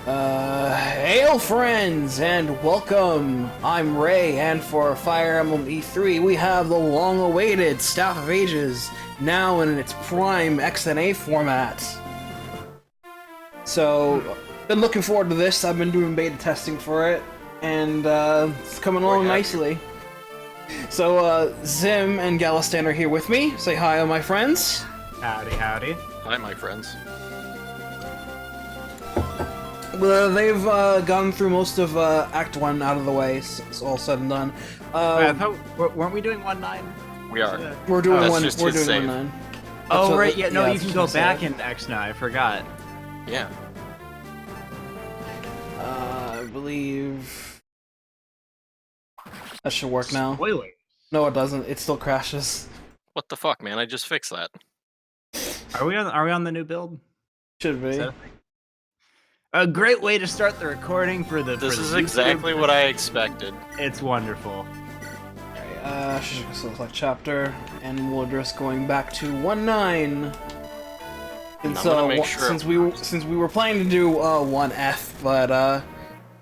Hail friends, and welcome! I'm Ray, and for Fire Emblem E3, we have the long-awaited Staff of Ages, now in its prime XNA format. So, been looking forward to this. I've been doing beta testing for it, and it's coming along nicely. So, Zim and Galastan are here with me. Say hi, my friends. Howdy, howdy. Hi, my friends. They've gone through most of Act 1 out of the way, so it's all said and done. I thought, weren't we doing 1-9? We are. We're doing That's one. just We're his doing save. 1-9. Oh right, yeah. No, you that's can just go my back save. in FEXNA. I forgot. Yeah. I believe that should work now. Spoiler. No, it doesn't. It still crashes. What the fuck, man? I just fixed that. Are we on the new build? Should be. Is that a thing? A great way to start the recording for the. This for the is YouTube. exactly what I expected. It's wonderful. Should select chapter, and we'll just going back to 1-9. Since, I'm gonna make sure since we were planning to do 1F, but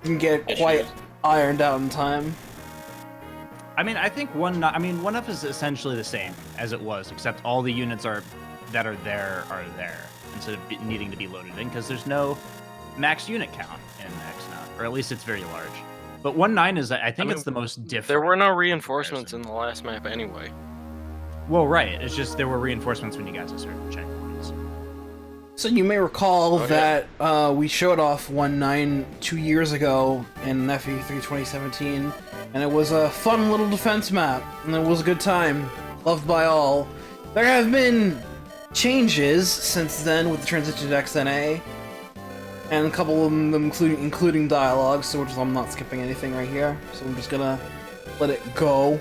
didn't get quite ironed out in time. I mean, I think 1F is essentially the same as it was, except all the units that are there instead of needing to be loaded in, because there's no max unit count in FEXNA, or at least it's very large. But 1-9 is, I think, it's the most different. There were no reinforcements in the last map anyway. Well, right. It's just there were reinforcements when you got to certain checkpoints. So you may recall that we showed off 1-9 2 years ago in FE3 2017, and it was a fun little defense map, and it was a good time, loved by all. There have been changes since then with the transition to XNA, and a couple of them including dialogue, so I'm not skipping anything right here, so I'm just gonna let it go.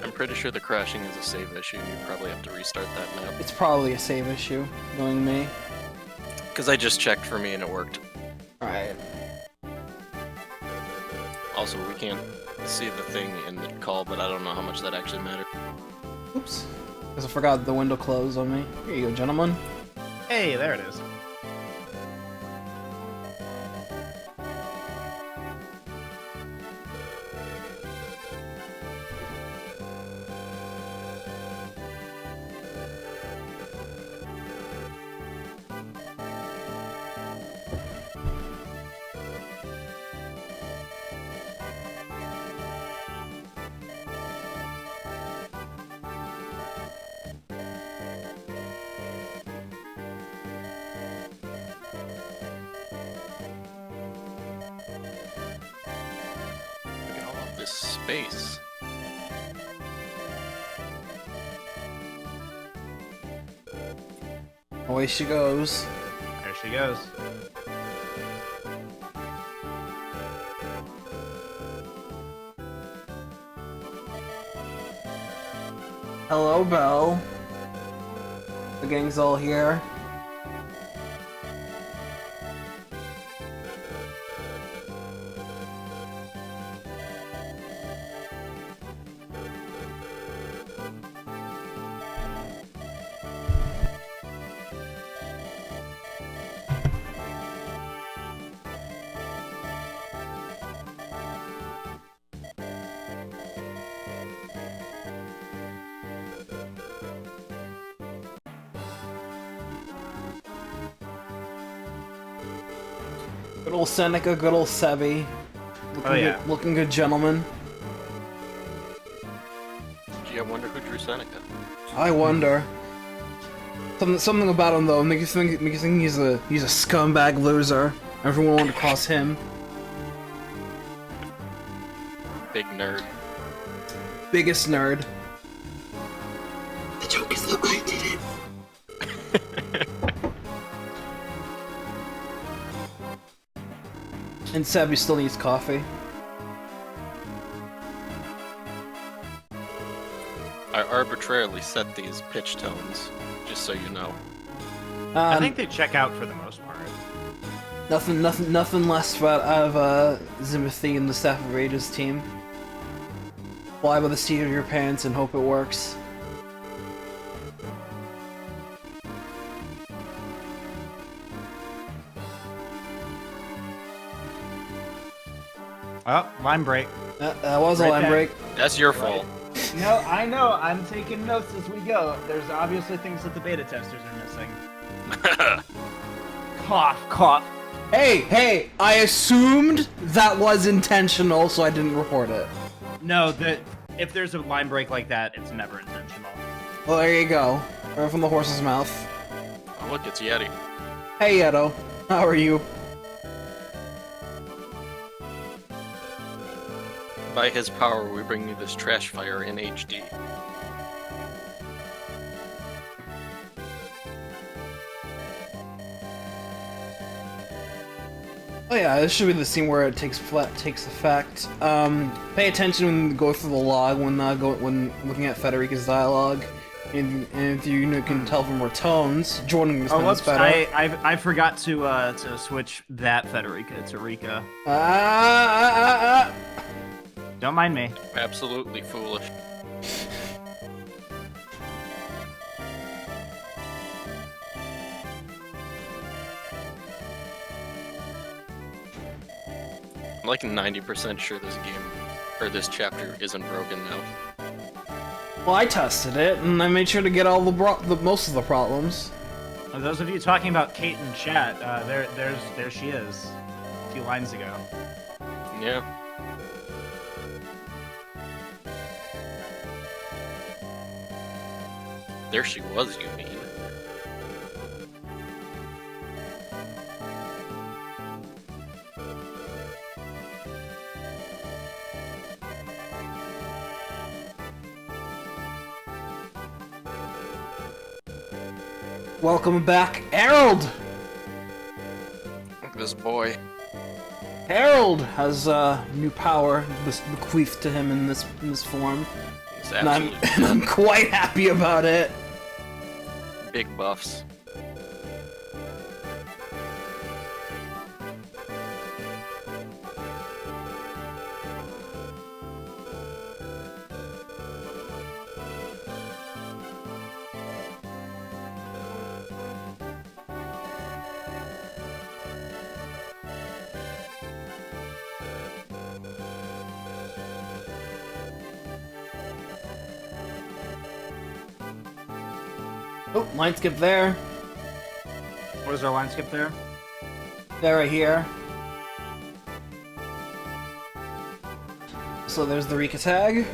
I'm pretty sure the crashing is a save issue. You probably have to restart that map. It's probably a save issue, knowing me. Because I just checked for me and it worked. Alright. Also, we can't see the thing in the call, but I don't know how much that actually mattered. Oops. Because I forgot the window closed on me. Here you go, gentlemen. Hey, there it is. Look at all of this space. Away she goes. There she goes. Hello, Belle. The gang's all here. Good old Seneca, good old Sebi. Looking good, gentlemen. Gee, I wonder who drew Seneca. I wonder. Something about him though makes you think he's a scumbag loser. Everyone wanted to cross him. Big nerd. Biggest nerd. The joke is that I did it. And Sebby still needs coffee. I arbitrarily set these pitch tones, just so you know. I think they check out for the most part. Nothing less out of Zimothy and the staff of Rage's team. Fly by the seat of your pants and hope it works. Oh, line break. That was a line there. break. That's your fault. No, I know. I'm taking notes as we go. There's obviously things that the beta testers are missing. Cough, cough. Hey, I assumed that was intentional, so I didn't report it. No, if there's a line break like that, it's never intentional. Well, there you go. Right from the horse's mouth. Oh, look, it's Yeti. Hey, Yeto. How are you? By his power, we bring you this trash fire in HD. Oh yeah, this should be the scene where it takes effect. Pay attention when you go through the log when looking at Federica's dialogue, and if you can tell from her tones, joining this Oh, whoops! better. I forgot to switch that Federica to Rika. Don't mind me. Absolutely foolish. I'm like 90% sure this game, or this chapter, isn't broken now. Well, I tested it, and I made sure to get all the most of the problems. For those of you talking about Kate in chat, there she is, a few lines ago. Yeah. There she was, you mean. Welcome back, Harold! This boy. Harold has new power bequeathed to him in this form. He's And absolutely I'm quite happy about it. big buffs. Oh, line skip there. What is our line skip there? There, right here. So there's the Rika tag.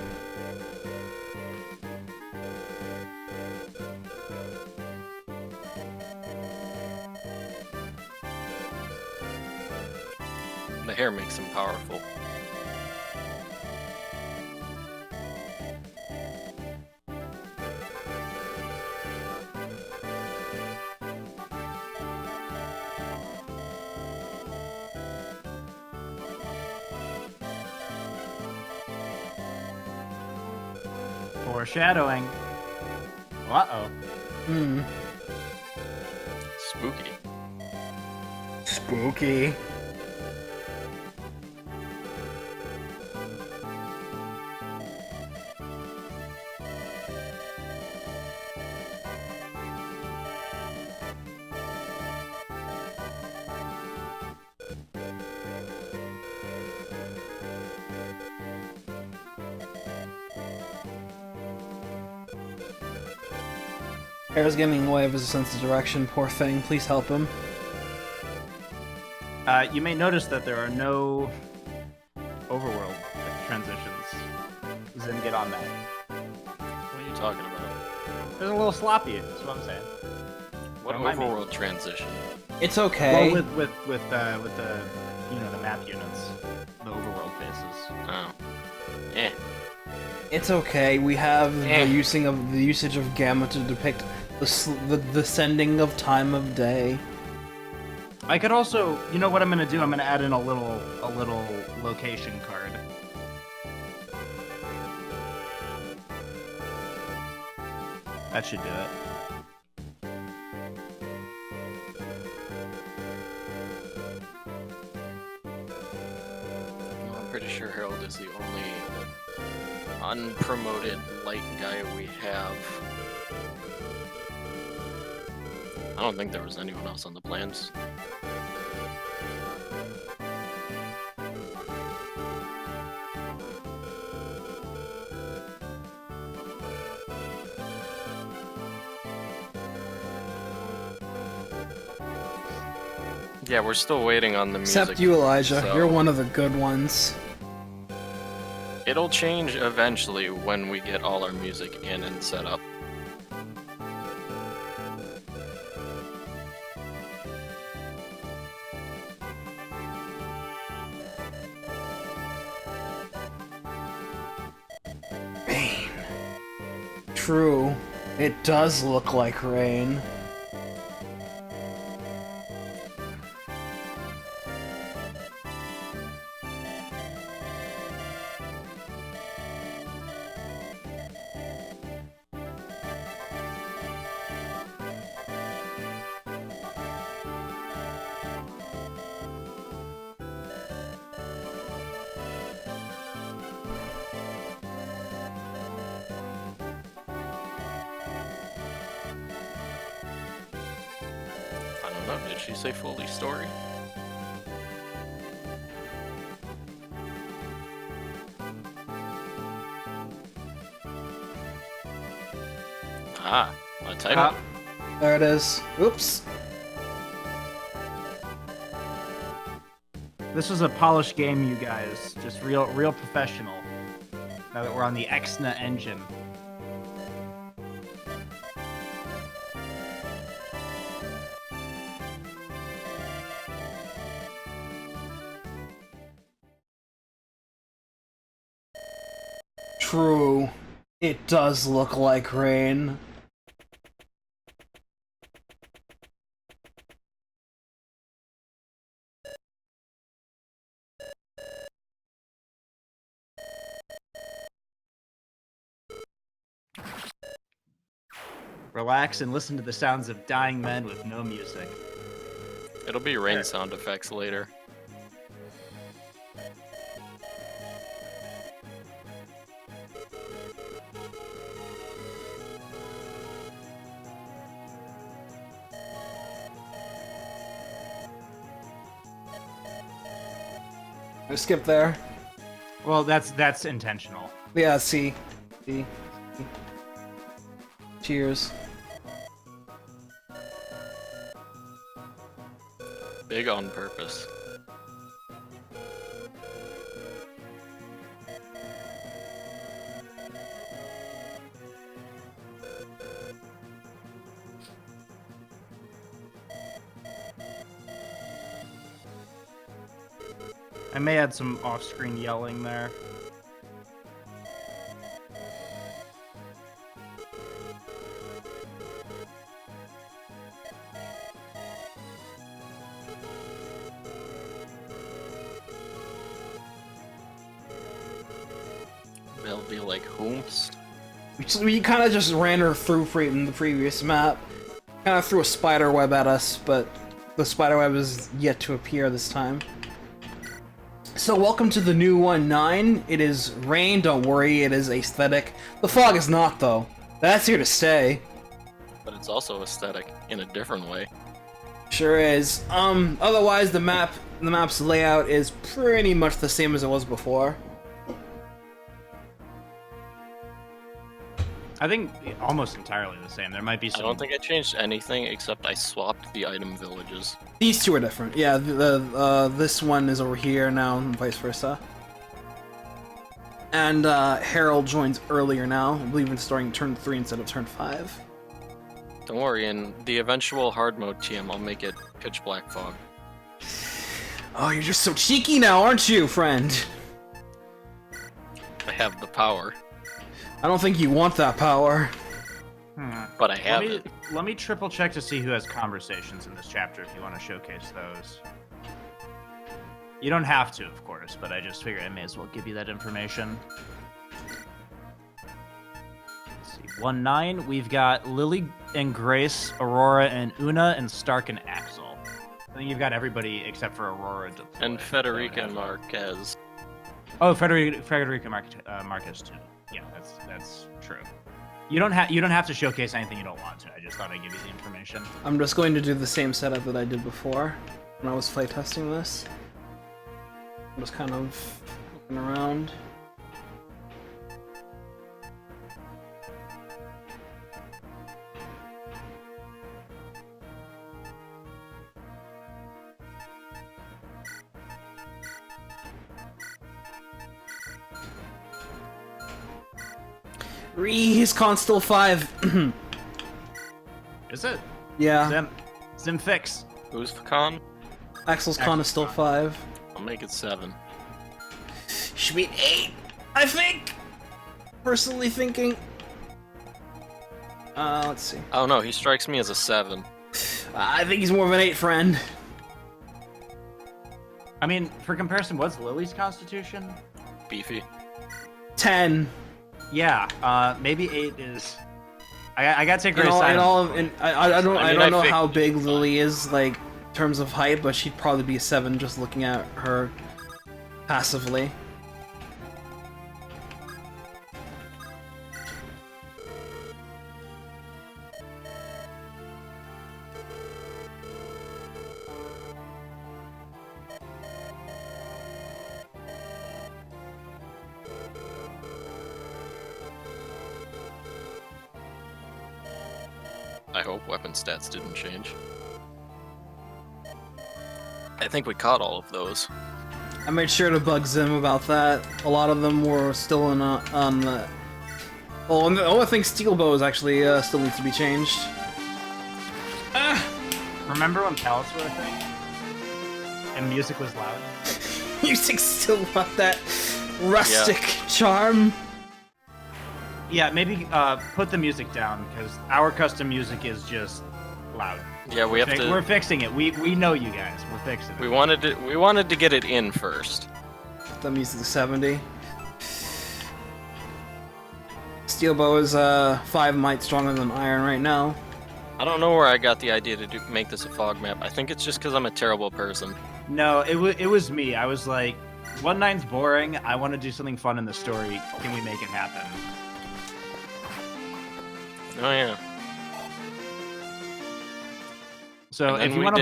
The hair makes him powerful. Foreshadowing. Uh-oh. Spooky. Spooky. Harold's getting away of his sense of direction. Poor thing. Please help him. You may notice that there are no overworld transitions. Zim, get on that. What are you talking about? There's a little sloppy, that's what I'm saying. What Don't mind me. overworld transition? It's okay. Well, with the the map units, the overworld faces. Oh. Eh. It's okay. We have Eh. the usage of gamma to depict the descending of time of day. I could also, you know what I'm gonna do? I'm gonna add in a little location card. That should do it. I'm pretty sure Harold is the only unpromoted light guy we have. I don't think there was anyone else on the plans. Yeah, we're still waiting on the music. Except you, Elijah. so You're one of the good ones. It'll change eventually when we get all our music in and set up. Rain. True. It does look like rain. I don't know, did she say fully story? Ah, a title. There it is. Oops. This was a polished game, you guys. Just real professional. Now that we're on the FEXNA engine. True. It does look like rain. Relax and listen to the sounds of dying men with no music. It'll be rain sound effects later. I skipped there. Well, that's intentional. Yeah, see. Cheers. Big on purpose. I may add some off-screen yelling there. They'll be like whomst. We kind of just ran her through in the previous map. Kind of threw a spider web at us, but the spider web is yet to appear this time. So welcome to the new 1.9. It is rain, don't worry, it is aesthetic. The fog is not, though. That's here to stay. But it's also aesthetic in a different way. Sure is. Otherwise the map's layout is pretty much the same as it was before. I think almost entirely the same. There might be I some... don't think I changed anything except I swapped the item villages. These two are different. Yeah, this one is over here now, and vice versa. And Harold joins earlier now. I believe it's starting turn 3 instead of turn 5. Don't worry, in the eventual hard mode TM, I'll make it pitch black fog. Oh, you're just so cheeky now, aren't you, friend? I have the power, I don't think you want that power. but I have it. Let me triple check to see who has conversations in this chapter if you want to showcase those. You don't have to, of course, but I just figured I may as well give you that information. Let's see, 1-9, we've got Lily and Grace, Aurora and Una, and Stark and Axel. I think you've got everybody except for Aurora. And Federica and Marquez. Oh, Federica Marquez too. Yeah, that's true. You don't have to showcase anything you don't want to. I just thought I'd give you the information. I'm just going to do the same setup that I did before when I was playtesting this. I'm just kind of looking around. His con's still 5. Is it? Yeah. Zim fix. Who's the con? Axel's con is still 5. I'll make it 7. Should be 8, I think. Personally thinking. Let's see. Oh no, he strikes me as a 7. I think he's more of an 8, friend. I mean, for comparison, what's Lily's constitution? Beefy. 10. Yeah, maybe 8 is. I gotta take Grace I don't I know think how big Lily is, like, in terms of height, but she'd probably be a 7 just looking at her passively. I hope weapon stats didn't change. I think we caught all of those. I made sure to bug Zim about that. A lot of them were still on the... Oh, I think steel bows actually still needs to be changed. Remember when pallets were a thing? And music was loud? Music still got that rustic charm. Yeah, maybe put the music down, because our custom music is just loud. Yeah, we have to. We're fixing it. We know you guys. We're fixing it. We wanted to get it in first. The music's 70. Steel bow is 5 might stronger than iron right now. I don't know where I got the idea to make this a fog map. I think it's just because I'm a terrible person. No, it was me. I was like, 1-9's boring. I want to do something fun in the story. Can we make it happen? Oh yeah. So And if you we want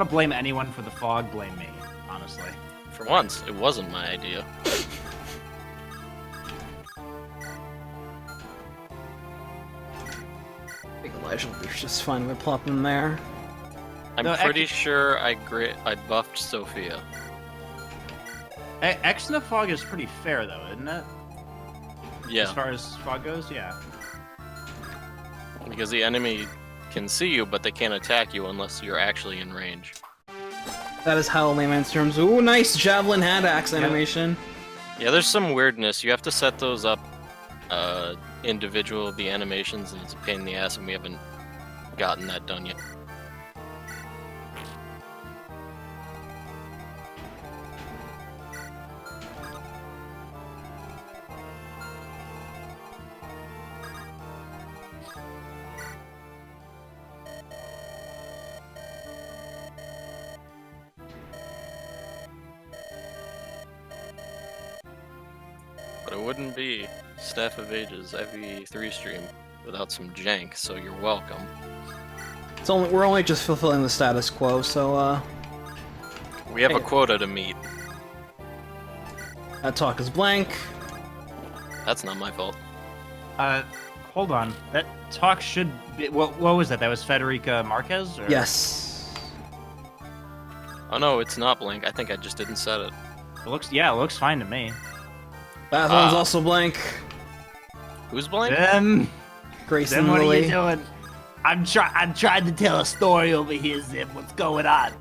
to blame anyone for the fog, blame me. Honestly. For once, it wasn't my idea. I think Elijah will be just fine with plopping there. I'm No, pretty sure I buffed Sophia. FEXNA fog is pretty fair though, isn't it? Yeah. As far as fog goes, yeah. Because the enemy can see you, but they can't attack you unless you're actually in range. That is how layman's terms. Ooh, nice javelin hand axe animation. Yeah, there's some weirdness. You have to set those up individual, the animations, and it's a pain in the ass, and we haven't gotten that done yet. But it wouldn't be Staff of Ages FE3 stream without some jank, so you're welcome. We're only just fulfilling the status quo, so We have a Hey. quota to meet. that talk is blank. That's not my fault. Hold on. That talk should be. What was that? That was Federica Marquez? Or? Yes. Oh no, it's not blank. I think I just didn't set it. It looks fine to me. That one's also blank. Who's blank? Zim, Grayson what are Lily. you doing? I'm trying to tell a story over here, Zim. What's going on?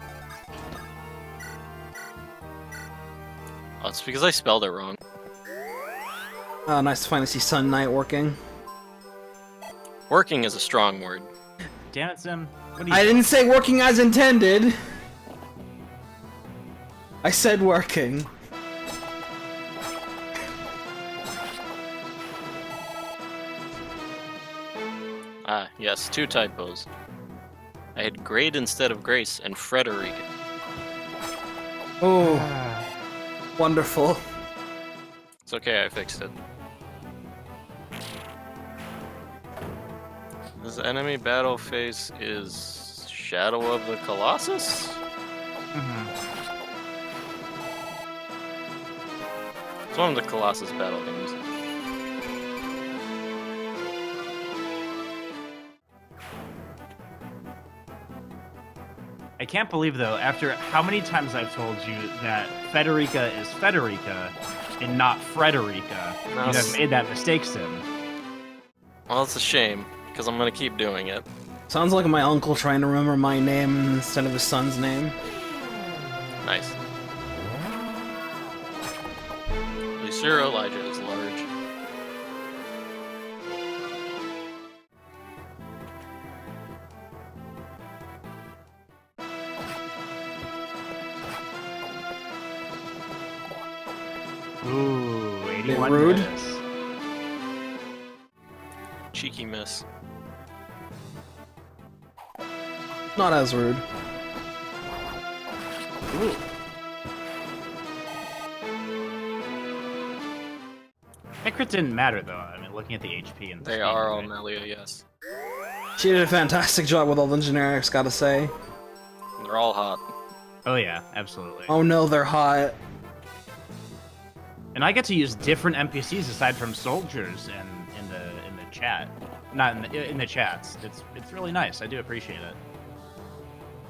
Oh, it's because I spelled it wrong. Oh, nice to finally see Sun Knight working. Working is a strong word. Damn it, Zim. What are you I didn't say working as intended. I said working. Ah, yes, 2 typos. I had grade instead of Grace and Frederica. Oh, wonderful. It's okay, I fixed it. This enemy battle phase is Shadow of the Colossus? It's one of the Colossus battle games. I can't believe, though, after how many times I've told you that Federica is Federica and not Frederica, No, you have made that mistake, Sim. Well, it's a shame, because I'm gonna keep doing it. Sounds like my uncle trying to remember my name instead of his son's name. Nice. At least your Elijah is large. Ooh, 81 rude. minutes. Cheeky miss. Not as rude. Ooh. That crit didn't matter, though. I mean, looking at the HP and the They speed, are all right? Melia, yes. She did a fantastic job with all the generics, gotta say. They're all hot. Oh yeah, absolutely. Oh no, they're hot. And I get to use different NPCs aside from soldiers in the chat, not in the chats. It's really nice. I do appreciate it.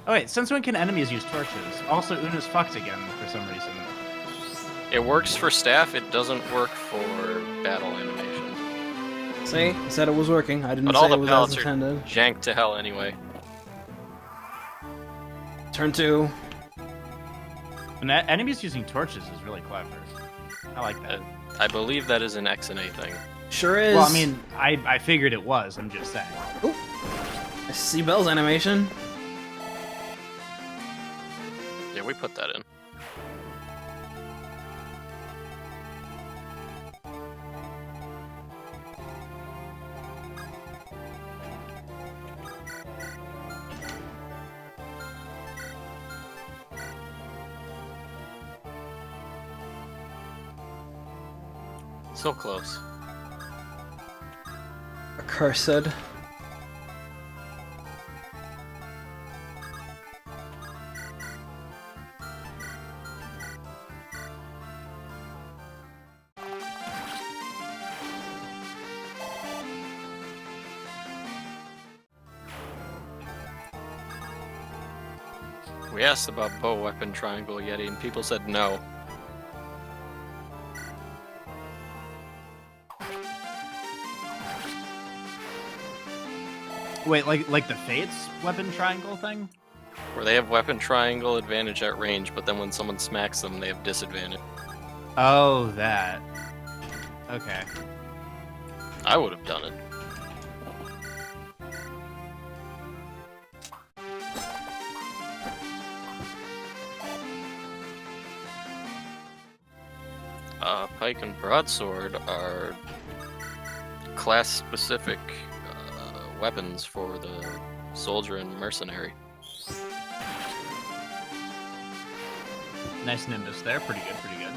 Oh wait, since when can enemies use torches? Also, Una's fucked again for some reason. It works for staff, it doesn't work for battle animation. See? I said it was working. I didn't But say all it the was as pallets are intended. janked to hell anyway. Turn 2. And enemies using torches is really clever. I like that. I believe that is an XNA thing. Sure is. Well, I mean, I figured it was. I'm just saying. Ooh. I see Bell's animation. Yeah, we put that in. So close. Accursed. We asked about bow weapon triangle Yeti and people said no. Wait, like the Fates weapon triangle thing? Where they have weapon triangle advantage at range, but then when someone smacks them, they have disadvantage. Oh, that. Okay. I would have done it. Pike and broadsword are class-specific weapons for the soldier and mercenary. Nice Nimbus there. Pretty good, pretty good.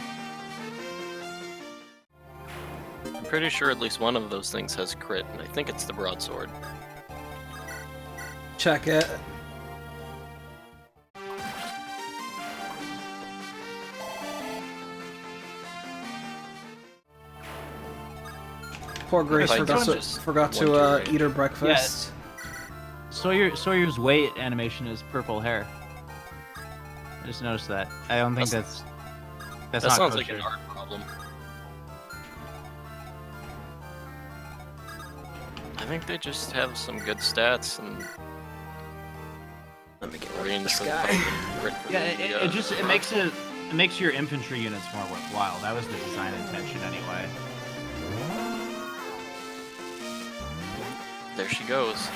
I'm pretty sure at least one of those things has crit, and I think it's the broadsword. Check it. Poor Grace Pike forgot is to, just forgot one to to eat her breakfast. Sawyer's weight animation is purple hair. I just noticed that. I don't think that's That not sounds kosher. like an art problem. I think they just have some good stats and Let me get range this for guy. the Pike and crit for Yeah, the, it makes your infantry units more worthwhile. That was the design intention anyway. There she goes.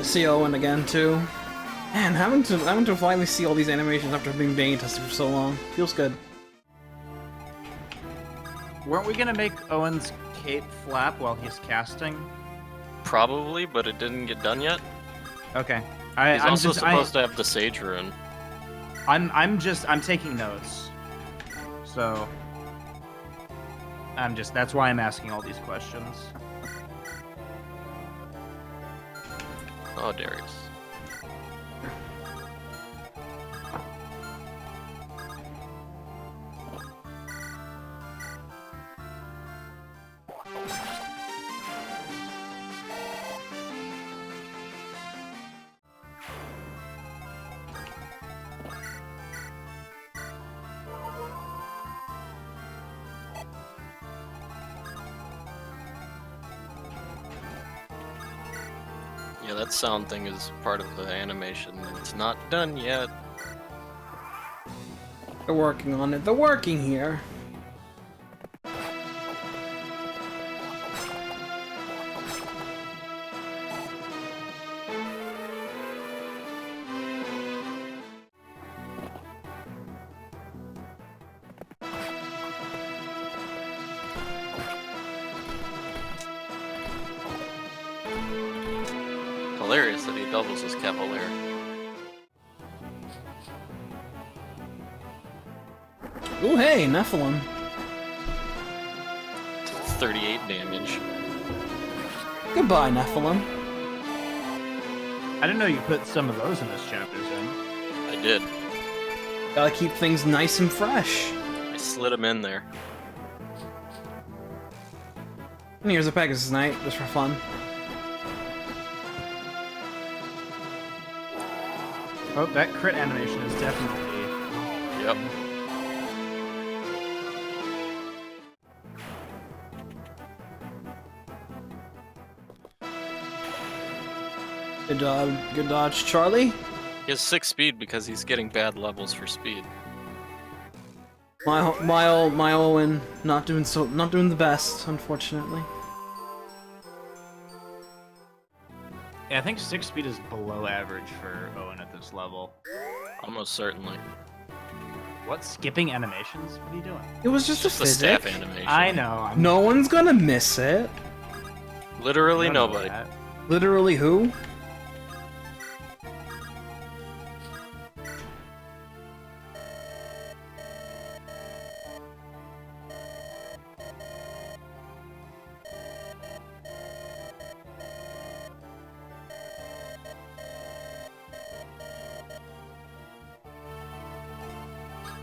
see Owen again too. Man, having to finally see all these animations after being beta tested for so long feels good. Weren't we gonna make Owen's cape flap while he's casting? Probably, but it didn't get done yet. Okay. He's also supposed to have the Sage Rune. I'm taking notes. So that's why I'm asking all these questions. Oh, Darius. Yeah, that sound thing is part of the animation. It's not done yet. They're working on it. They're working here. Hilarious that he doubles his Cavalier. Ooh, hey, Nephilim. 38 damage. Goodbye, Nephilim. I didn't know you put some of those in this chapter, Zim. I did. Gotta keep things nice and fresh. I slid him in there. And here's a Pegasus Knight, just for fun. Oh, that crit animation is definitely... Yep. Good dodge, Charlie. He has 6 speed because he's getting bad levels for speed. My Owen not doing the best, unfortunately. Yeah, I think 6 speed is below average for Owen at this level. Almost certainly. What? Skipping animations? What are you doing? It was just a The staff physic. animation. I know. No one's gonna miss it. Literally nobody. Literally who?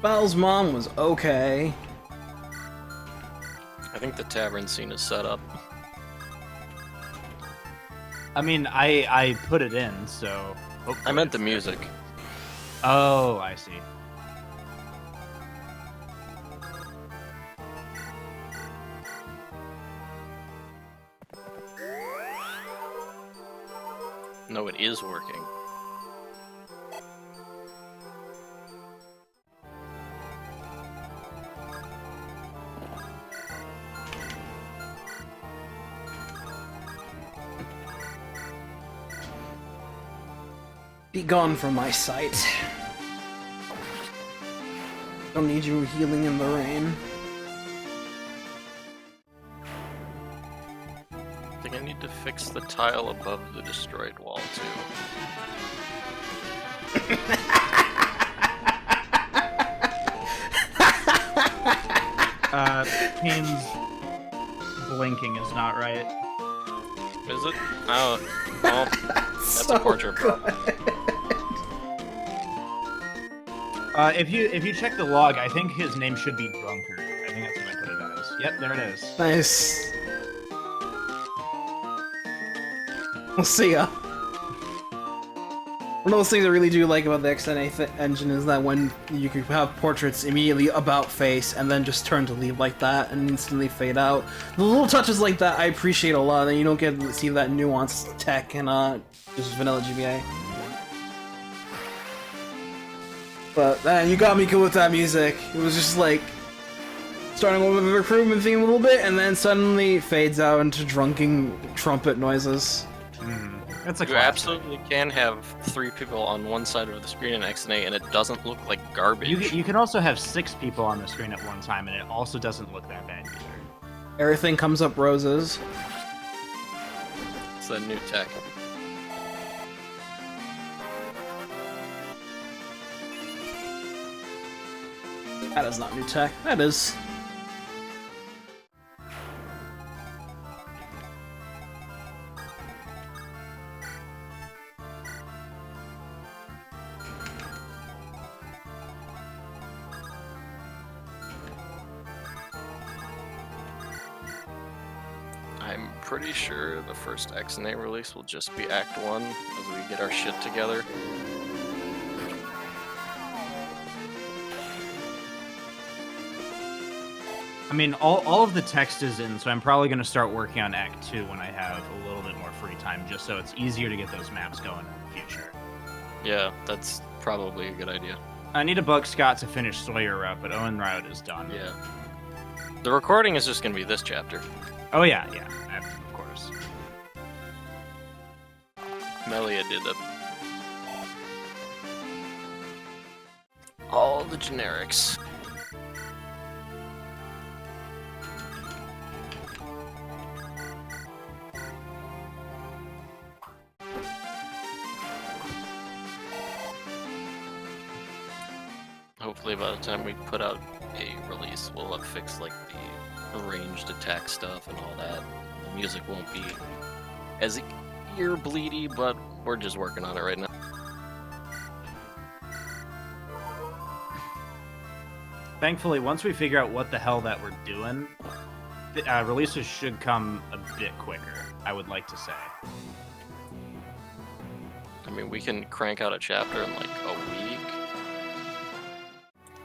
Belle's mom was okay. I think the tavern scene is set up. I mean, I put it in, so... I meant the music. Oh, I see. No, it is working. Be gone from my sight. Don't need you healing in the rain. I think I need to fix the tile above the destroyed wall, too. Pain's blinking is not right. Is it? Oh, well, that's So a portrait problem. If you check the log, I think his name should be Drunkard. I think that's what I put it as. Yep, there it is. Nice. We'll see ya. One of those things I really do like about the XNA engine is that when you can have portraits immediately about face and then just turn to leave like that and instantly fade out. The little touches like that I appreciate a lot, and you don't get to see that nuanced tech in just vanilla GBA. But man, you got me cool with that music. It was just like starting with the recruitment theme a little bit and then suddenly fades out into drunken trumpet noises. Mm. That's a You classic. absolutely can have 3 people on one side of the screen in XNA, and it doesn't look like garbage. You can also have 6 people on the screen at one time, and it also doesn't look that bad either. Everything comes up roses. It's a new tech. That is not new tech. That is. I'm pretty sure the first XNA release will just be Act 1 as we get our shit together. I mean, all of the text is in, so I'm probably going to start working on Act 2 when I have a little bit more free time, just so it's easier to get those maps going in the future. Yeah, that's probably a good idea. I need to bug Scott to finish Sawyer route, but Owen route is done. Yeah. The recording is just gonna be this chapter. Oh yeah, of course. Melia did all the generics. Hopefully by the time we put out a release, we'll have fixed like the ranged attack stuff and all that. The music won't be as ear bleedy, but we're just working on it right now. Thankfully, once we figure out what the hell that we're doing, the, releases should come a bit quicker, I would like to say. I mean, we can crank out a chapter in like a week,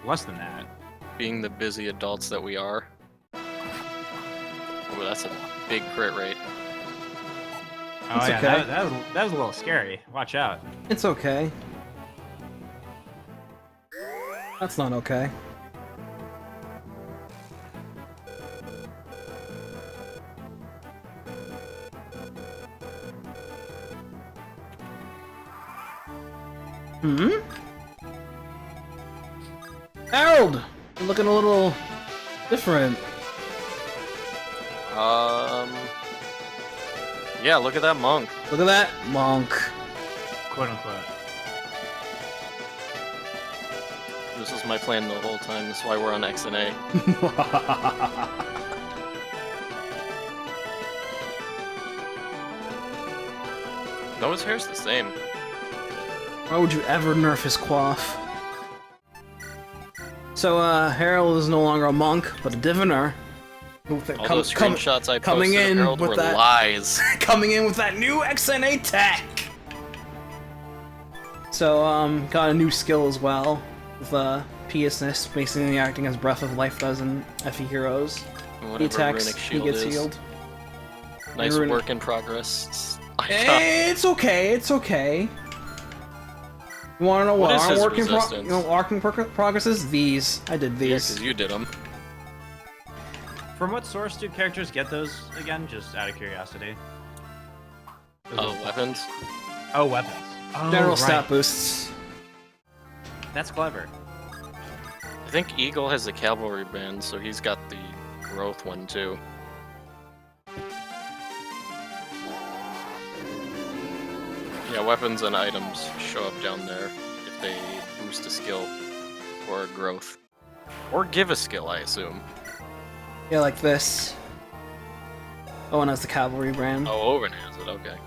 Less than that. being the busy adults that we are. Oh, that's a big crit rate. Oh It's yeah, okay. that was a little scary. Watch out. It's okay. That's not okay. Hmm? Harold! You're looking a little different. Yeah, look at that monk. Look at that monk. Quote unquote. This was my plan the whole time. That's why we're on XNA. No, his hair's the same. Why would you ever nerf his quaff? So, Harold is no longer a monk, but a diviner. All those screenshots I coming posted of in Harold with were that- lies. coming in with that new XNA tech! So, got a new skill as well, with, Piousness, basically acting as Breath of Life does in FE Heroes. He Whatever attacks, runic he shield gets is. healed. Nice Runic- work in progress. It's okay, it's okay. You wanna know What what is our his working resistance? you know, working progress is? These. I did Yeah, these. because you did them. From what source do characters get those again? Just out of curiosity. Oh, weapons? Oh, weapons. Oh, General right. stat boosts. That's clever. I think Eagle has the cavalry band, so he's got the growth one too. Yeah, weapons and items show up down there if they boost a skill or a growth. Or give a skill, I assume. Yeah, like this. Owen has the cavalry brand. Oh, Owen has it, okay.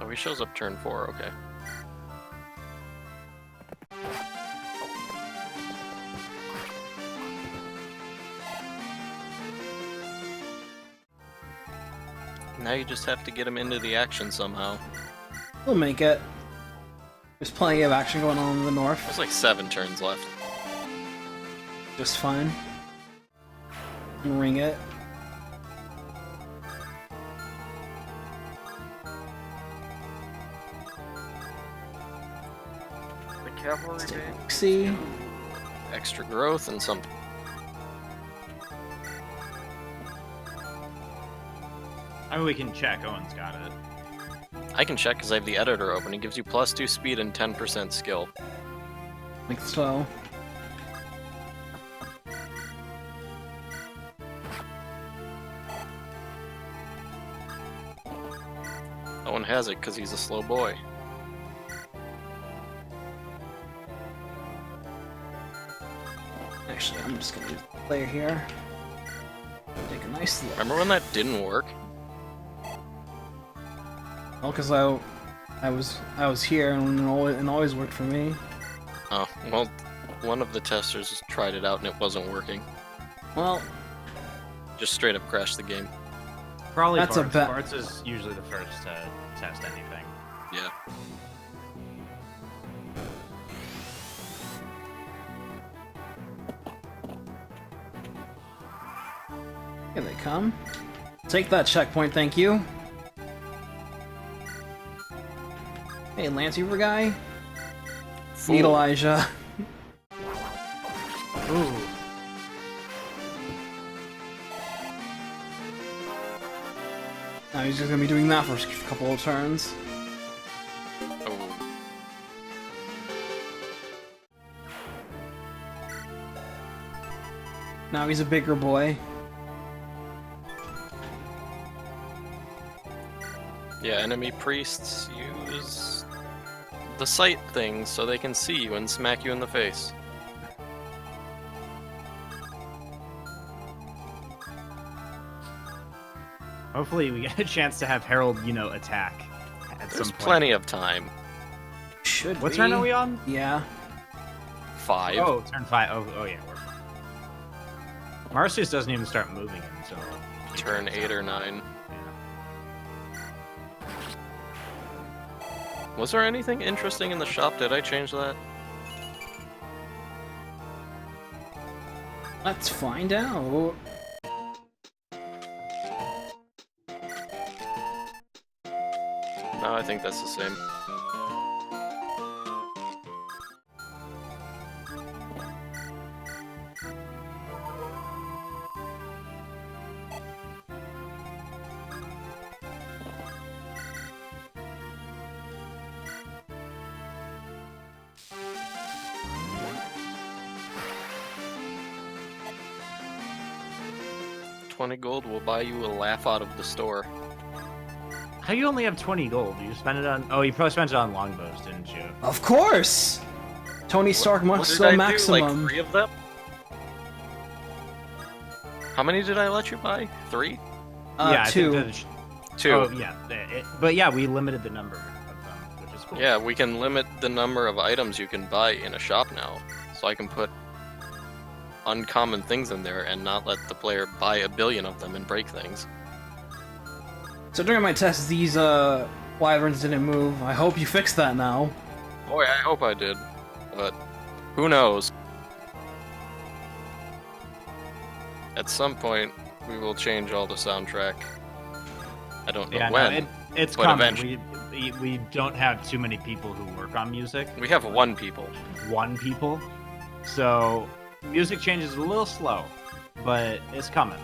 Oh, he shows up turn 4, okay. Now you just have to get him into the action somehow. We'll make it. There's plenty of action going on in the north. There's like 7 turns left. Just fine. Ring it. The cavalry band. See. Extra growth and some. I mean, we can check. Owen's got it. I can check because I have the editor open. It gives you +2 speed and 10% skill. Like so. No one has it because he's a slow boy. Actually, I'm just gonna use the player here. Take a nice look. Remember when that didn't work? Well, because I was here and it always worked for me. Oh, well, one of the testers tried it out and it wasn't working. Well, Just straight up crashed the game. Probably That's a Bartz. bet. Bartz is usually the first to test anything. Yeah. here they come. Take that checkpoint, thank you. Hey, Lance Reaver guy. Fool. Need Elijah. Ooh. Now he's just gonna be doing that for a couple of turns. Oh. Now he's a bigger boy. Yeah, enemy priests use the sight things so they can see you and smack you in the face. Hopefully we get a chance to have Harold, you know, attack at There's some point. plenty of time. Should What be. turn are we on? Yeah. 5. Oh, turn 5. Oh yeah, we're fine. Marcius doesn't even start moving until Turn 8 or 9. Was there anything interesting in the shop? Did I change that? Let's find out. No, I think that's the same. $20 gold will buy you a laugh out of the store. How you only have 20 gold? You spend it on... Oh, you probably spent it on longbows, didn't you? Of course! Tony Stark must What go did I do, like maximum. 3 of them? How many did I let you buy? 3? yeah, I 2. think 2. Oh, yeah. But yeah, we limited the number of them, which is cool. Yeah, we can limit the number of items you can buy in a shop now. So I can put uncommon things in there and not let the player buy a billion of them and break things. So during my test, these wyverns didn't move. I hope you fixed that now. Boy, I hope I did. But who knows? At some point, we will change all the soundtrack. I don't know Yeah, when. no, it's but coming. eventually. We don't have too many people who work on music. We have 1 people. 1 people. So music changes a little slow, but it's coming.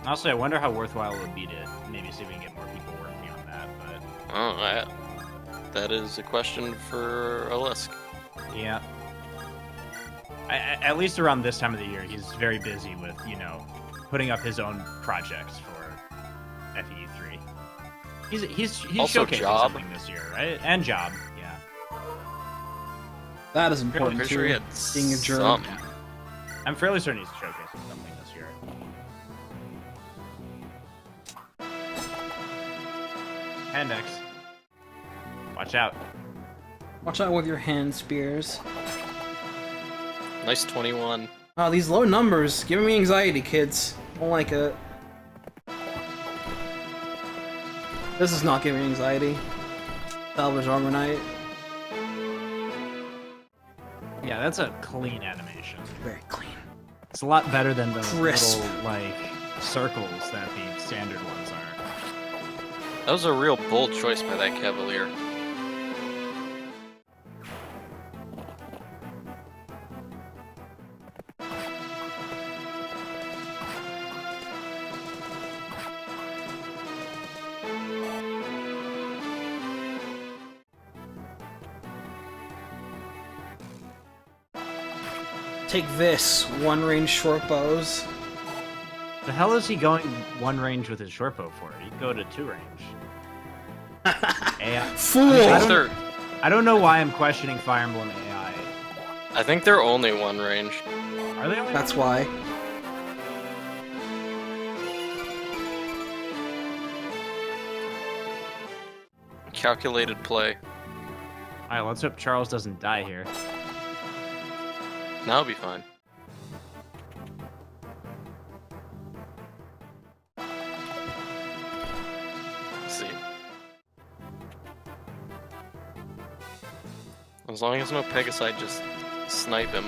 Honestly, I wonder how worthwhile it would be to maybe see if we can get more people working on that. But That is a question for Alisk. yeah, at least around this time of the year, he's very busy with, you know, putting up his own projects for FE3. He's Also showcasing Job. something this year, right? And Job, yeah. That is I'm important pretty sure he too. had Being a jerk. some. I'm fairly certain he's showcasing something this year. Handex. Watch out. Watch out with your hand spears. Nice 21. Oh, these low numbers giving me anxiety, kids. I don't like it. This is not giving me anxiety. Salvage Armor Knight. Yeah, that's a clean animation. Very clean. It's a lot better than the Crisp. little, like, circles that the standard ones are. That was a real bold choice by that Cavalier. Take this, one range short bows. The hell is he going one range with his short bow for? He'd go to 2 range. AI. Fool! I don't know why I'm questioning Fire Emblem AI. I think they're only 1 range. Are they only That's why. Calculated play. Alright, let's hope Charles doesn't die here. Now it'll be fine. Let's see. As long as no Pegasi just snipe him.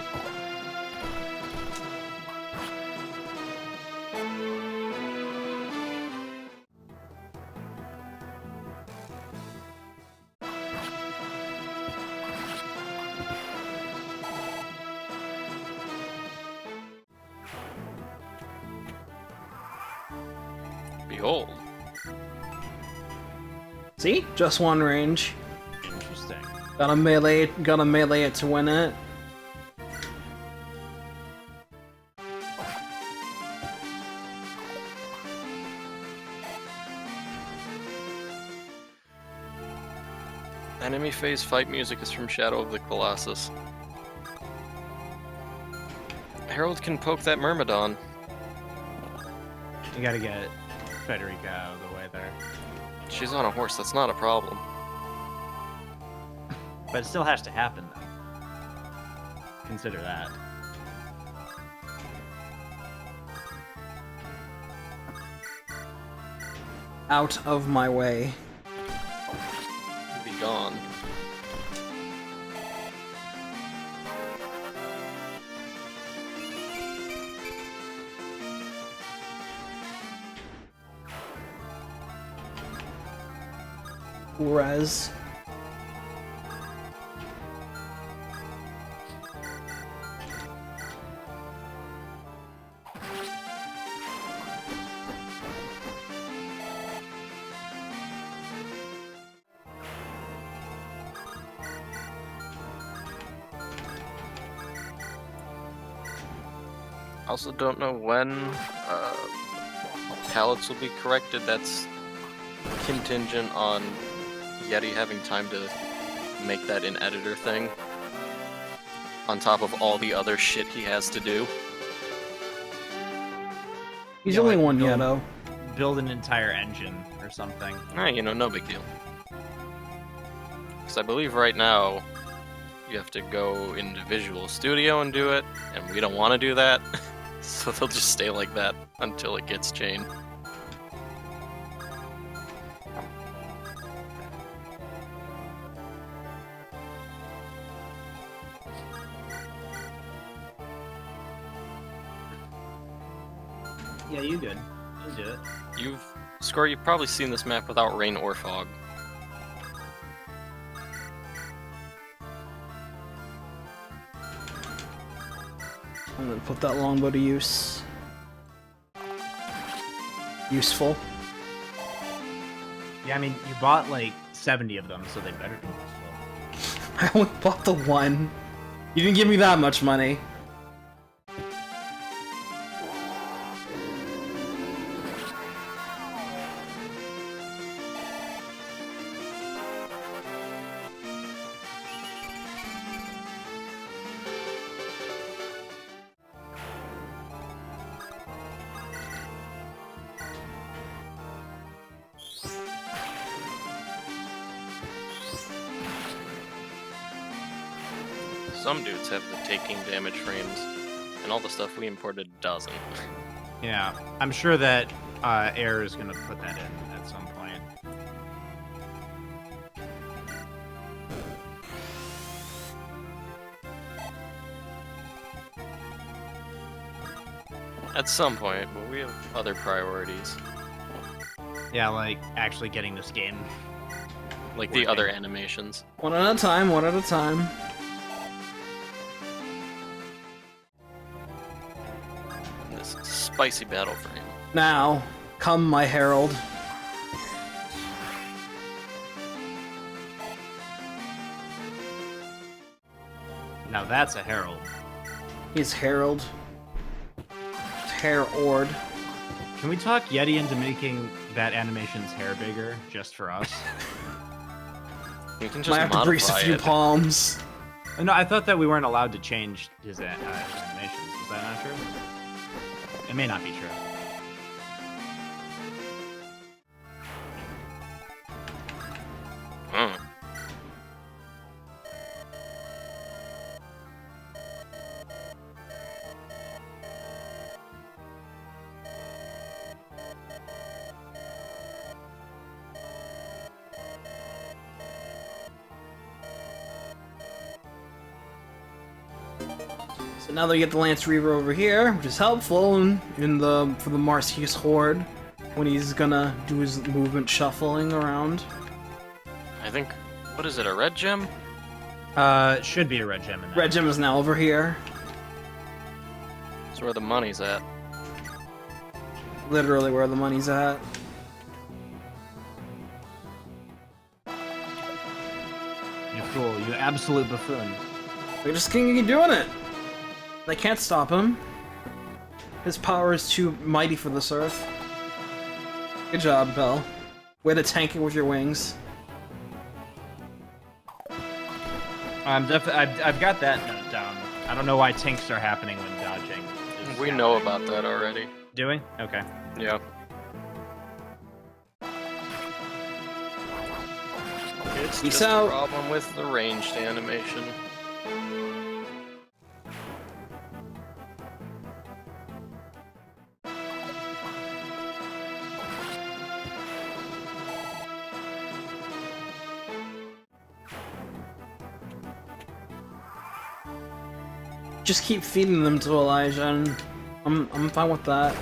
Behold. See? Just one range. Interesting. Gotta melee it to win it. Enemy phase fight music is from Shadow of the Colossus. Harold can poke that Myrmidon. You gotta get Federica out of the way there. She's on a horse, that's not a problem. But it still has to happen, though. Consider that. Out of my way. Be gone. Res. Also don't know when pallets will be corrected. That's contingent on Yeti having time to make that in editor thing. On top of all the other shit he has to do. He's Yeah, only like one build- Yeto. Build an entire engine or something. You know, no big deal. Because I believe right now you have to go into Visual Studio and do it, and we don't want to do that. So they'll just stay like that until it gets chained. Yeah, you good. You do it. You've probably seen this map without rain or fog. I'm gonna put that longbow to use. Useful. Yeah, I mean, you bought like 70 of them, so they better be useful. I only bought the one. You didn't give me that much money. Some dudes have the taking damage frames. and all the stuff we imported doesn't. Yeah, I'm sure that Air is gonna put that in at some point. At some point, but we have other priorities. Yeah, like actually getting this game. Like the other animations. One at a time, one at a time. This spicy battle frame. Now, come my herald. Now that's a herald. He's herald. Hair ord. Can we talk Yeti into making that animation's hair bigger just for us? We can just Might have to grease a modify few it. palms. No, I thought that we weren't allowed to change his animations. Is that not true? It may not be true. Mm. So now that we get the Lance Reaver over here, which is helpful for the Marcy's Horde when he's gonna do his movement shuffling around. I think, what is it, a red gem? It should be a red gem in that. Red Gem is now over here. That's where the money's at. Literally where the money's at. You fool, you absolute buffoon. They're just keep doing it. They can't stop him. His power is too mighty for this earth. Good job, Bell. Way to tank it with your wings. I've got that note down. I don't know why tanks are happening when dodging. We know about that already. Do we? Okay. Yeah. It's Peace just out. a problem with the ranged animation. Just keep feeding them to Elijah, and I'm fine with that.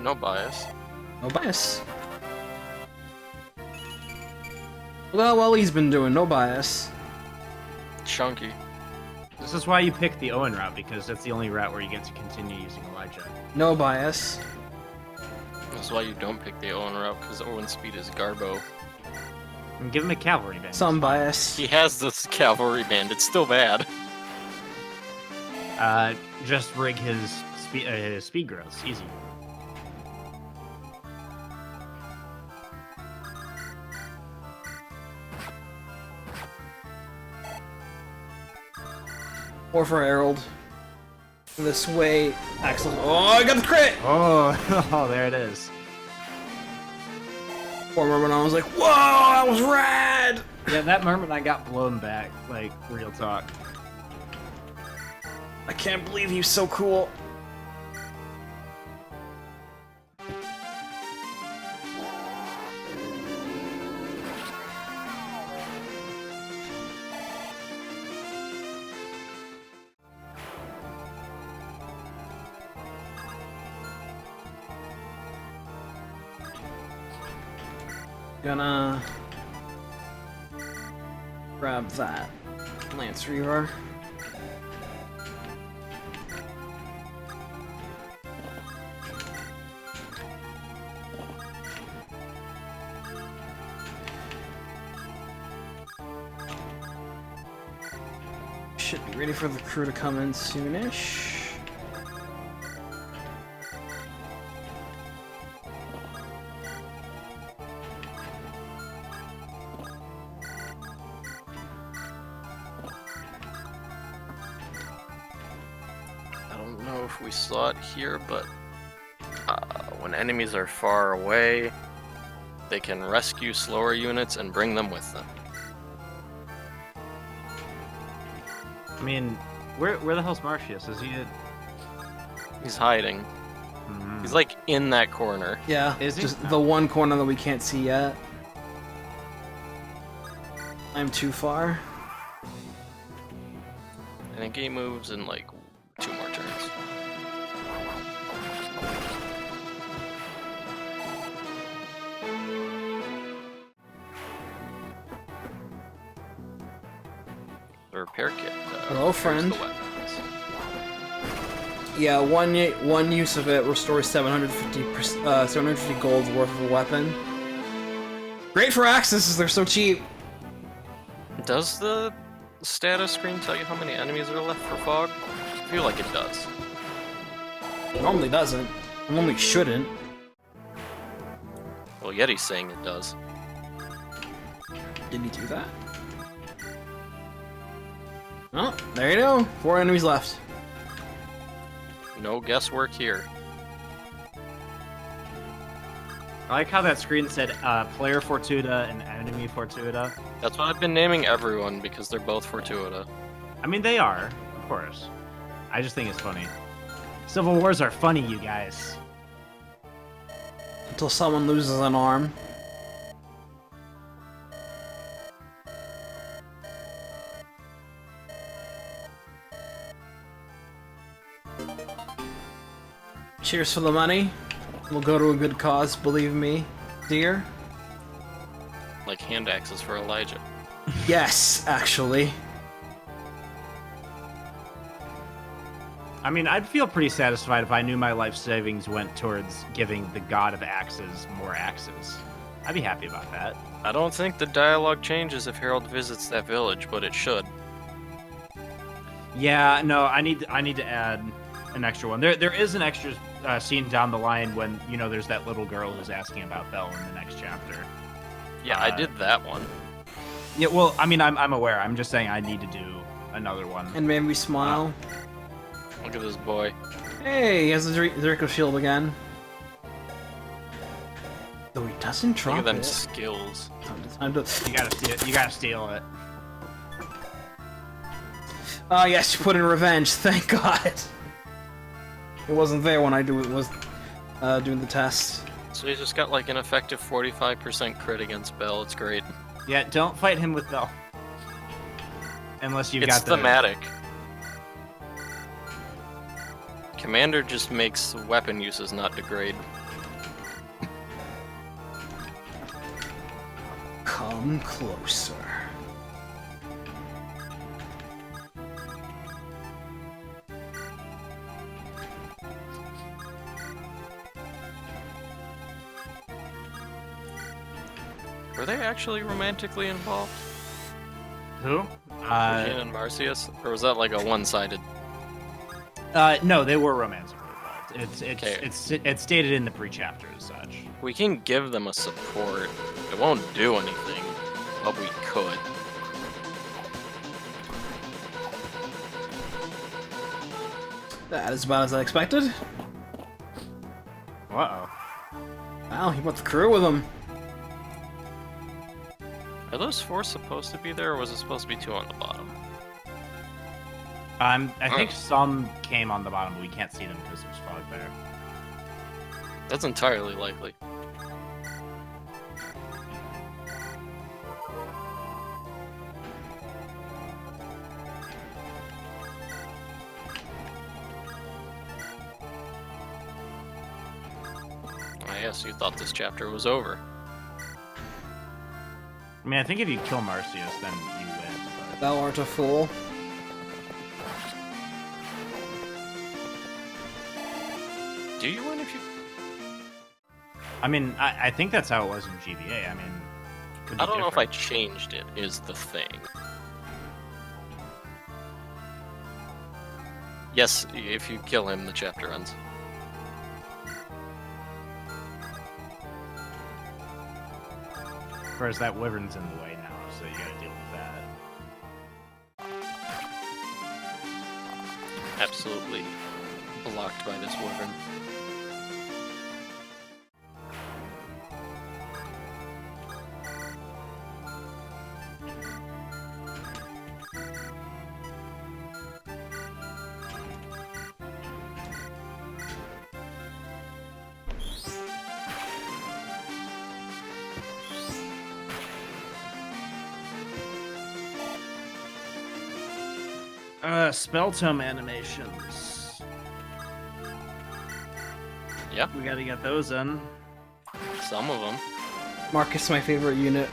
No bias. No bias. Well, he's been doing no bias. Chunky. This is why you pick the Owen route, because that's the only route where you get to continue using Elijah. No bias. That's why you don't pick the Owen route, because Owen's speed is Garbo. And give him a cavalry band. Some bias. He has this cavalry band, it's still bad. Just rig his speed growth. Easy. Or for Herald. This way, Axel. Oh, I got the crit! Oh, oh, there it is. Poor Myrmidon was like, whoa, that was rad! Yeah, that moment I got blown back, like, real talk. I can't believe he's so cool. Gonna grab that Lance Reaver. Should be ready for the crew to come in soonish. I don't know if we saw it here, but when enemies are far away, they can rescue slower units and bring them with them. I mean, Where the hell's Marcius? Is he? He's hiding. He's like in that corner. Yeah, Is he? just No. the one corner that we can't see yet. I'm too far. I think he moves in like 2 more turns. The repair kit. Hello, repairs friend. the weapons. Yeah, one use of it restores 750 gold worth of a weapon. Great for axes, they're so cheap. Does the status screen tell you how many enemies are left for fog? I feel like it does. It normally doesn't. It normally shouldn't. Well, Yeti's saying it does. Did he do that? Oh, there you go. 4 enemies left. No guesswork here. I like how that screen said player Fortuita and enemy Fortuita. That's what I've been naming everyone because they're both Fortuita. I mean, they are, of course. I just think it's funny. Civil Wars are funny, you guys. Until someone loses an arm. Cheers for the money. We'll go to a good cause, believe me, dear. Like hand axes for Elijah. Yes, actually. I mean, I'd feel pretty satisfied if I knew my life savings went towards giving the god of axes more axes. I'd be happy about that. I don't think the dialogue changes if Harold visits that village, but it should. Yeah, no, I need to add an extra one. There is an extra scene down the line when, you know, there's that little girl who's asking about Belle in the next chapter. Yeah, I did that one. Yeah, well, I mean, I'm aware. I'm just saying I need to do another one. And made me smile. Look at this boy. Hey, he has a Draco shield again. Though he doesn't Look drop at them it. skills. Time to... You gotta steal it. You gotta steal it. Oh yes, you put in revenge. Thank God. It wasn't there when I was doing the test. So he's just got like an effective 45% crit against Belle. It's great. Yeah, don't fight him with Belle. Unless you've It's got the... thematic. Commander just makes weapon uses not degrade. Come closer. Were they actually romantically involved? Who? Regina and Marcius? Or was that like a one-sided? No, they were romantically involved. Okay. It's stated in the pre-chapter as such. We can give them a support. It won't do anything, but we could. That is about as I expected. Uh-oh. Wow, he brought the crew with him. Are those 4 supposed to be there, or was it supposed to be 2 on the bottom? I think some came on the bottom, but we can't see them because there's fog there. That's entirely likely. I guess you thought this chapter was over. I mean, I think if you kill Marcius, then you win. But... Thou art a fool. Do you win if you... I mean, I think that's how it was in GBA. I mean, could be I don't know if I different. changed it, is the thing. Yes, if you kill him, the chapter ends. Whereas that wyvern's in the way now, so you gotta deal with that. Absolutely blocked by this wyvern. Spell tome animations. Yeah, We gotta get those in. some of them. Marcus, my favorite unit.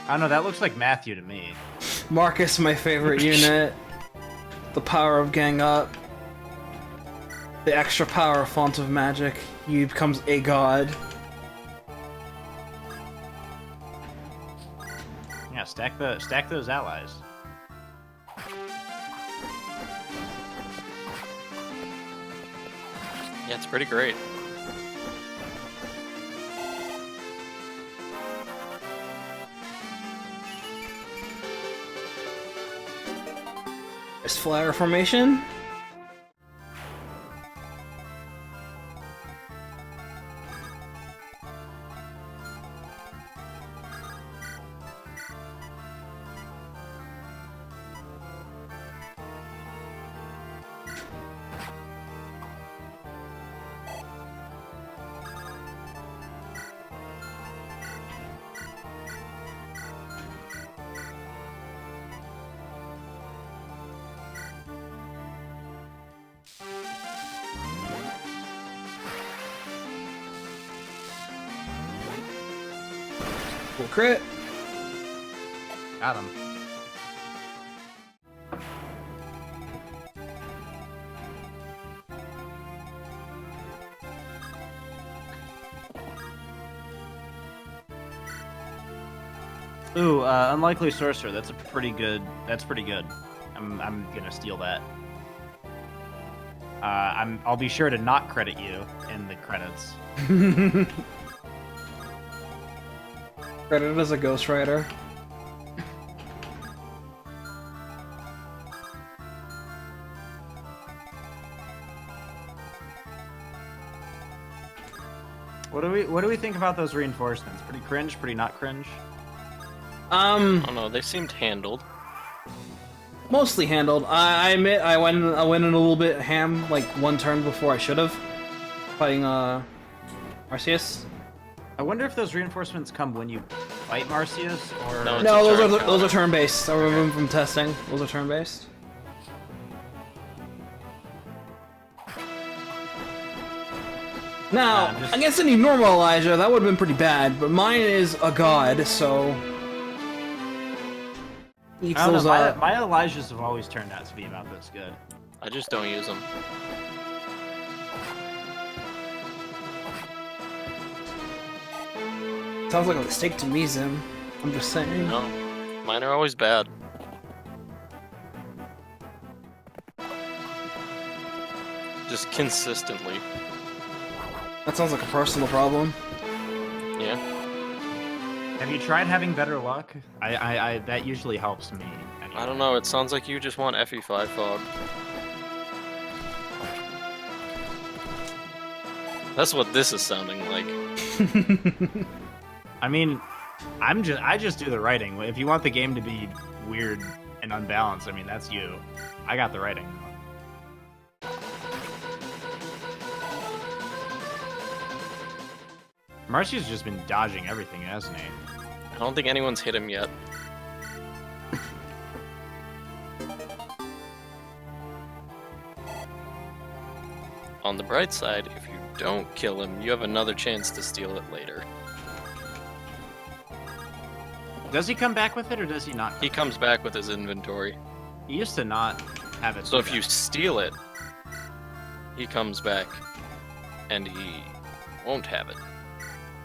I don't know, that looks like Matthew to me. Marcus, my favorite unit. The power of gang up. The extra power of font of magic. He becomes a god. Yeah, stack those allies. Yeah, it's pretty great. There's flyer formation. Cool crit. Got him. Ooh, unlikely sorcerer. That's a pretty good. That's pretty good. I'm gonna steal that. I'll be sure to not credit you in the credits. Credited as a ghostwriter. What do we think about those reinforcements? Pretty cringe, pretty not cringe. I don't know, they seemed handled. Mostly handled. I admit I went in a little bit ham, like one turn before I should have, fighting Arceus. I wonder if those reinforcements come when you fight Marcius, or No, No, It's a turn those are counter. turn based. I remember them from testing. Those are turn based. Now, just- against any normal Elijah, that would have been pretty bad, but mine is a god, so... Eats I don't those know. up. My Elijahs have always turned out to be about this good. I just don't use them. Sounds like a mistake to me, Zim. I'm just saying. No, mine are always bad. Just consistently. That sounds like a personal problem. Yeah. Have you tried having better luck? I that usually helps me. Anyway. I don't know, it sounds like you just want FE5 fog. That's what this is sounding like. I mean, I just do the writing. If you want the game to be weird and unbalanced, I mean that's you. I got the writing. Marcy's just been dodging everything, hasn't he? I don't think anyone's hit him yet. On the bright side, if you don't kill him, you have another chance to steal it later. Does he come back with it or does he not? He comes back with his inventory. He used to not have it. So if you steal it, he comes back and he won't have it.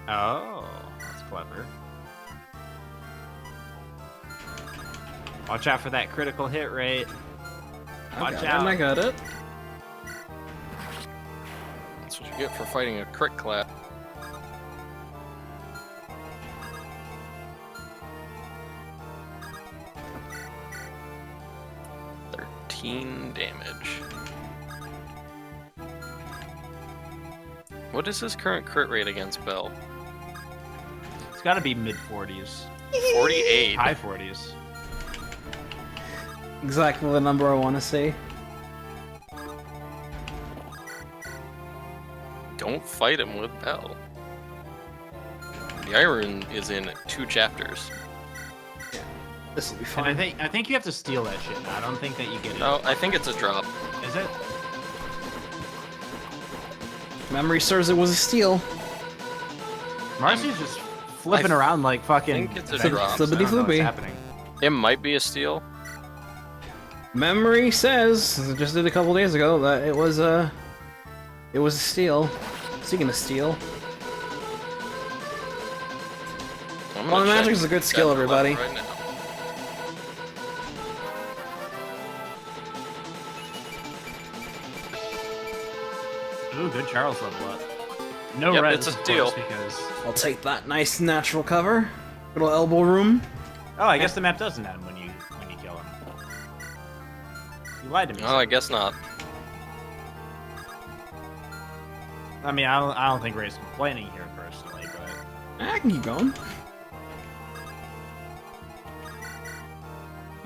Oh, that's clever. Watch out for that critical hit rate. Watch out. I got it. That's what you get for fighting a crit clap. Damage. What is his current crit rate against Bell? It's got to be mid 40s, 48. high 40s. Exactly the number I want to see. Don't fight him with Bell. The iron is in 2 chapters. This will be And fun. I think you have to steal that shit. I don't think that you get it. No, I think it's a drop. Is it? Memory serves it was a steal. Marcy's just flipping around like fucking. think it's a Avengers. drop. I don't know what's Flippity-floopy. happening. It might be a steal. Memory says, as I just did a couple days ago, that it was a steal. Speaking of steal, I'm well, gonna magic check is a good skill, that level everybody. right now. Ooh, good Charles level up. No Yep, res, it's a of steal. course, because. I'll take that nice natural cover. Little elbow room. Oh, I guess the map doesn't end when you kill him. You lied to me. Oh, I guess not. I mean, I don't think Ray's complaining here personally, but I can keep going.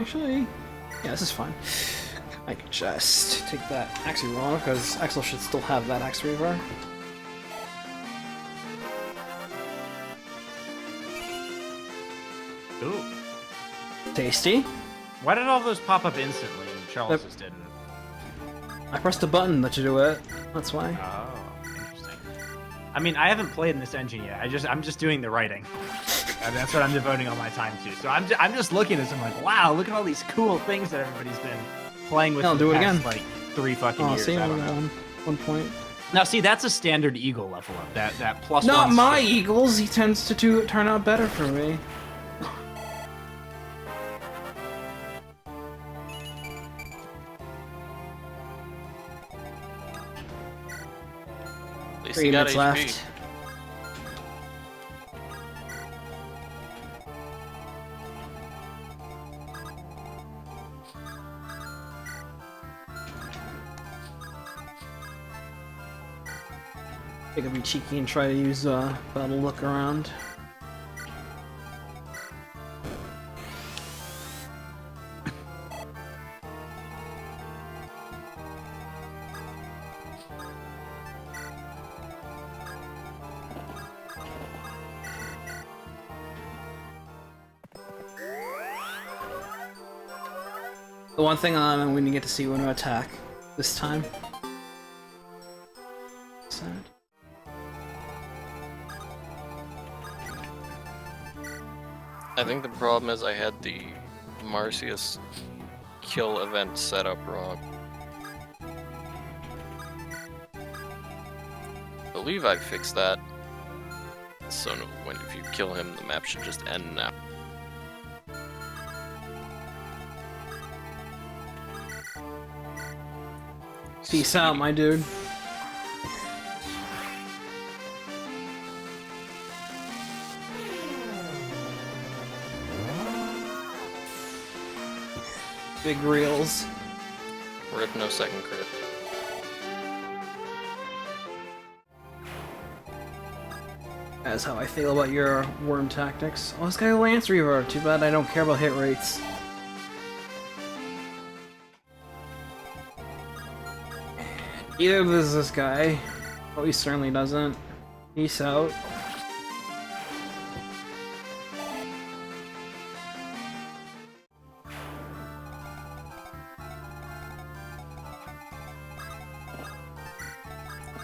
Actually, yeah, this is fine. I can just take that Axe Reaver because Axel should still have that Axe Reaver. ooh, Tasty. why did all those pop up instantly and Charles just didn't? I pressed a button to do it. That's why. Oh, interesting. I mean, I haven't played in this engine yet. I'm just doing the writing. And that's what I'm devoting all my time to. So I'm just looking at this. I'm like, wow, look at all these cool things that everybody's been playing with. I'll for do the it past, again. Like 3 fucking Oh, years. see, I I'm don't know. on 1 point. Now, see, that's a standard Eagle level up. That plus Not one my skill. Eagles. He tends to turn out better for me. At least 3 he got minutes HP. left. I think I'll be cheeky and try to use battle look around. The one thing I'm going to get to see when I attack this time. Sad. I think the problem is I had the Marcius kill event set up wrong. I believe I fixed that. So if you kill him, the map should just end now. Peace out, my dude. Big reels. Rip, no second crit. That's how I feel about your worm tactics. Oh, this guy Lance Reaver. Too bad I don't care about hit rates. Either does this guy. Oh, he certainly doesn't. Peace out.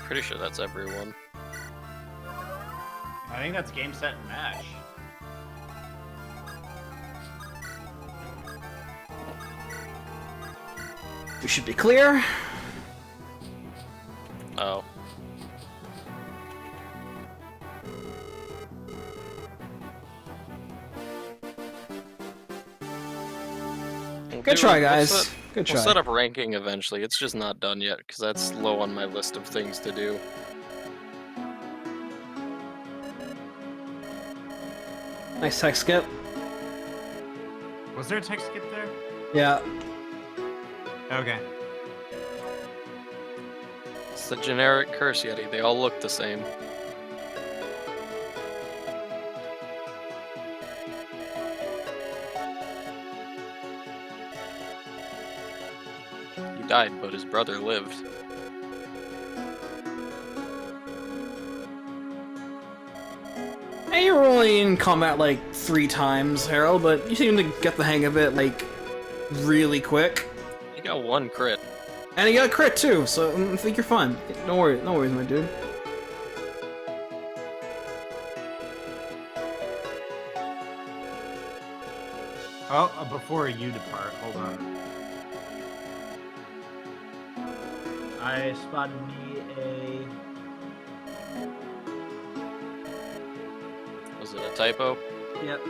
Pretty sure that's everyone. I think that's game, set, and match. We should be clear. Oh. Good try, guys. Good We'll try. set up ranking eventually. It's just not done yet because that's low on my list of things to do. Nice tech skip. Was there a text skip there? Yeah. Okay. It's the generic curse yeti. They all look the same. He died, but his brother lived. And you're only in combat like 3 times, Harold, but you seem to get the hang of it like really quick. You got 1 crit. And you got a crit too, so I think you're fine. No worries, my dude. Oh, before you depart, hold on. I spotted me a... Was it a typo? Yep.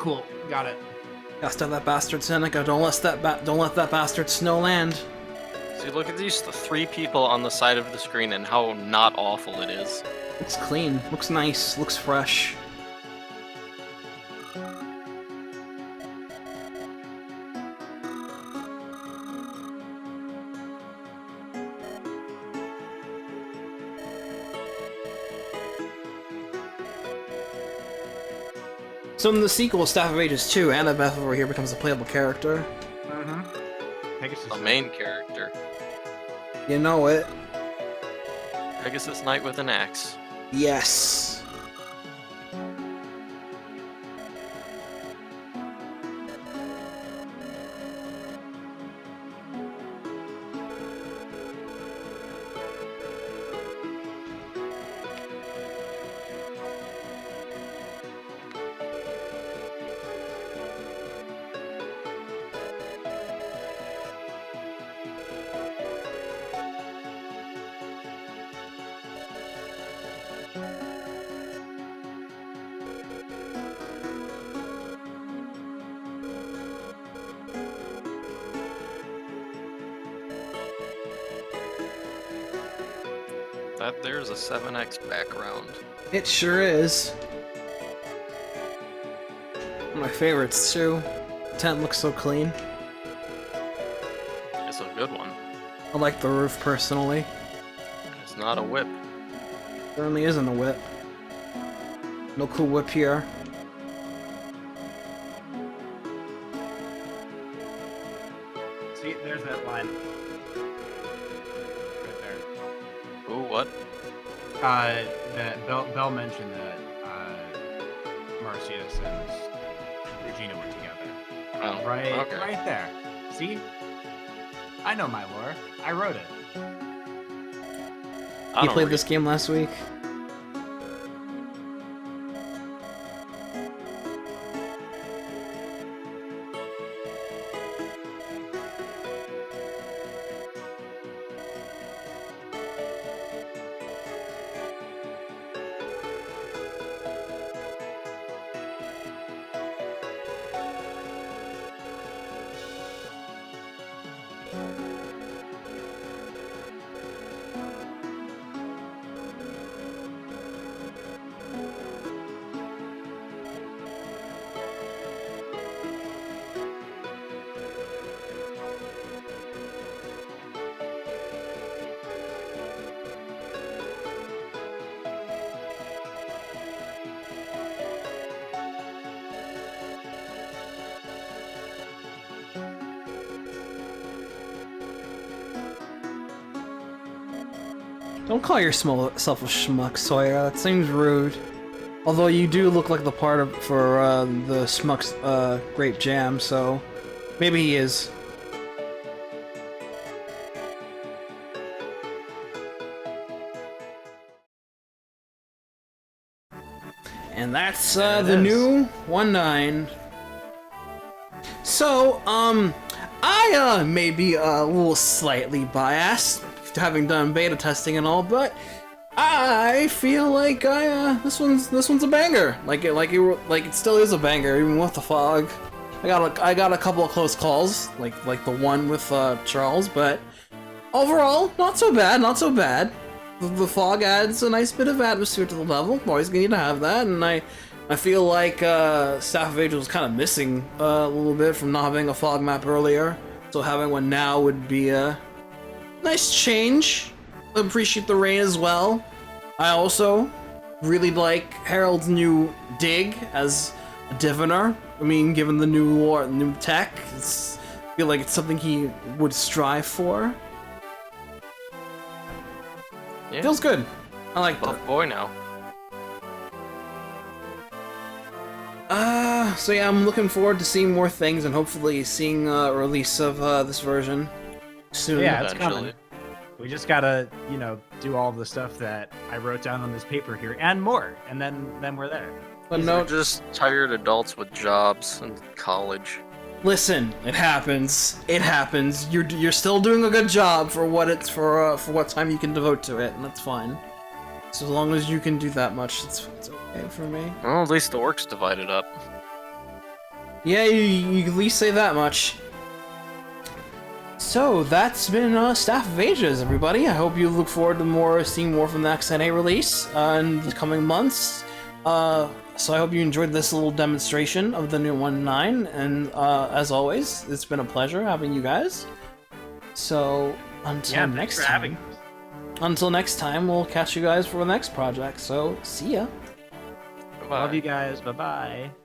Cool, got it. Gotta stop that bastard Seneca. Don't let that bastard snow land. See, look at these 3 people on the side of the screen and how not awful it is. Looks clean. Looks nice. Looks fresh. So in the sequel, Staff of Ages 2, Annabeth over here becomes a playable character. Pegasus. The main character. You know it. Pegasus Knight with an axe. Yes. There's a 7x background. It sure is. One of my favorites too. The tent looks so clean. It's a good one. I like the roof personally. It's not a whip. Certainly isn't a whip. No cool whip here. See, there's that line. Right there. Ooh, what? That Bell mentioned that Marcius and Regina were together. Oh, Right, okay. right there. See? I know my lore. I wrote it. I You don't played read. this game last week? Don't call yourself a schmuck, Sawyer. That seems rude. Although you do look like the part for the Schmuck's grape jam, so maybe he is. And that's the new 1.9. So, I may be a little slightly biased, having done beta testing and all, but I feel like this one's a banger. Like it still is a banger, even with the fog. I got a couple of close calls, like the one with Charles, but overall, not so bad, not so bad. The fog adds a nice bit of atmosphere to the level. Always gonna need to have that, and I feel like Staff of Ages was kind of missing a little bit from not having a fog map earlier. So having one now would be a nice change. Appreciate the rain as well. I also really like Harold's new dig as a diviner. I mean, given the new lore, new tech, I feel like it's something he would strive for. Yeah. Feels good. I like that. Buff boy now. So yeah, I'm looking forward to seeing more things and hopefully seeing a release of this version soon. Yeah, it's Eventually. coming. We just gotta, you know, do all the stuff that I wrote down on this paper here and more, and then we're there. But These no, are just tired adults with jobs and college. listen, it happens. It happens. You're still doing a good job for what it's for what time you can devote to it, and that's fine. So as long as you can do that much, it's okay for me. Well, at least the work's divided up. Yeah, you at least say that much. So that's been Staff of Ages, everybody. I hope you look forward to seeing more from the XNA release in the coming months. So I hope you enjoyed this little demonstration of the new 1.9, and as always, it's been a pleasure having you guys. So until next thanks for having time. us. Until next time, we'll catch you guys for the next project. So see ya. Bye. Love you guys. Bye bye.